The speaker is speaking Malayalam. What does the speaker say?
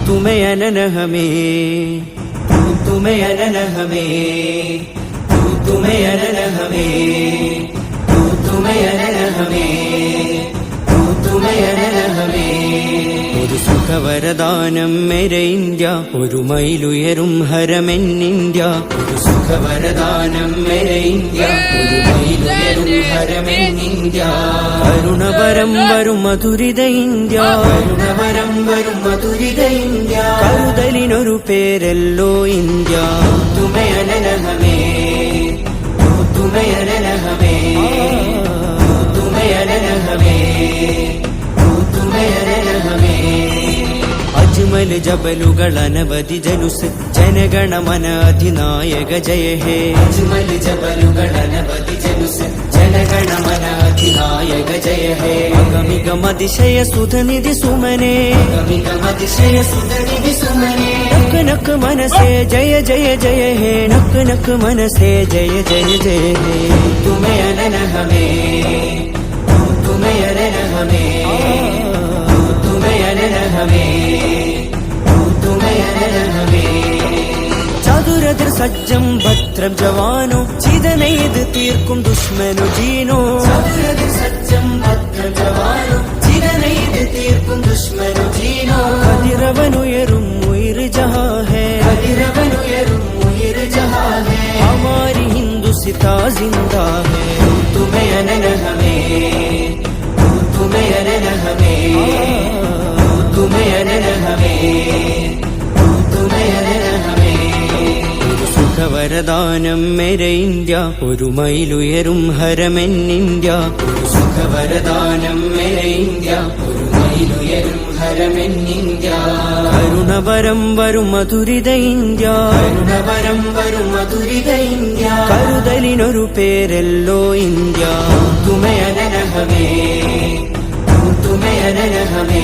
तुम्हें अनन हमें, तुम्हें अनन हमें, तुम्हें अनन हमें, तुम्हें अनन हमें, तुम्हें अनन हमें. ഒരു സുഖവരദാനം മേരെ ഇന്ത്യ, ഒരു മൈലുയരും ഹരമെന്നിന്ത്യ. ഒരു സുഖവരദാനം മേരെ ഇന്ത്യ, ഒരു മൈലുയരും ഹരമെന്നിന്ത്യ. കരുണവരം വരും മധുരിത ഇന്ത്യ, കരുണവരം വരും മധുരിത ഇന്ത്യ. കരുതലിനൊരു പേരല്ലോ ഇന്ത്യ. തുമേ അനന ഹമേ, തുമേ അനന ഹമേ, തുമേ അനന ഹമേ, തുമേ അനന ഹമേ. അജ്മൽ ജബലുകൾ അനവധി ജലുസ്, ജനഗണമന അധിനായക ജയ ഹേ. അജ്മൽ ജബലുകൾ അനവധി ജലുസ്, ജനഗണമന അധിനായക ജയ ഹേ. അഗമികമതിശയ സുധനിധി സുമനേ, അഗമികമതിശയ സുധനിധി സുമനേ. നക്ക് നക്ക് മനസേ ജയ ജയ ജയ ഹേ, നക്ക് നക്ക് മനസേ ജയ ജയ ജയ ഹേ. തുമേ അനന ഹമേ, തുമേ അനന ഹമേ, തുമേ അനന ഹമേ, തുമേ അനന ഹമേ. ചതുരതിർ സജ്ജം ഭദ്രം ജവാനോ, ചിതനെയ്ത് തീർക്കും ദുഷ്മനു ജീനോ. ചതുരതിർ സജ്ജം ഭദ്രം ജവാനോ, ചിതനെയ്ത് തീർക്കും ദുഷ്മനു ജീനോ. കതിരവനുയരും ഉയിർ ജഹാ ഹേ, കതിരവനുയരും ഉയിർ ജഹാ ഹേ. ഹമാരി ഹിന്ദുസിതാ ജിന്ദാ ഹേ. തുമേ അനന ഹമേ, തുമേ അനന ഹമേ, തുമേ അനന ഹമേ, തുമേ അനന ഹമേ. സുഖവരദാനം മേരെ ഇന്ത്യ, ഒരു മൈലുയരും ഹരമെന്നിന്ത്യ. ഒരു സുഖവരദാനം മേരെ ഇന്ത്യ, ഒരു മൈലുയരും ഹരമെന്നിന്ത്യ. കരുണവരം വരും മധുരിത ഇന്ത്യ, കരുണവരം വരും മധുരിത ഇന്ത്യ. കരുതലിനൊരു പേരല്ലോ ഇന്ത്യ. തുമേ അനന ഹമേ, തുമേ അനന ഹമേ.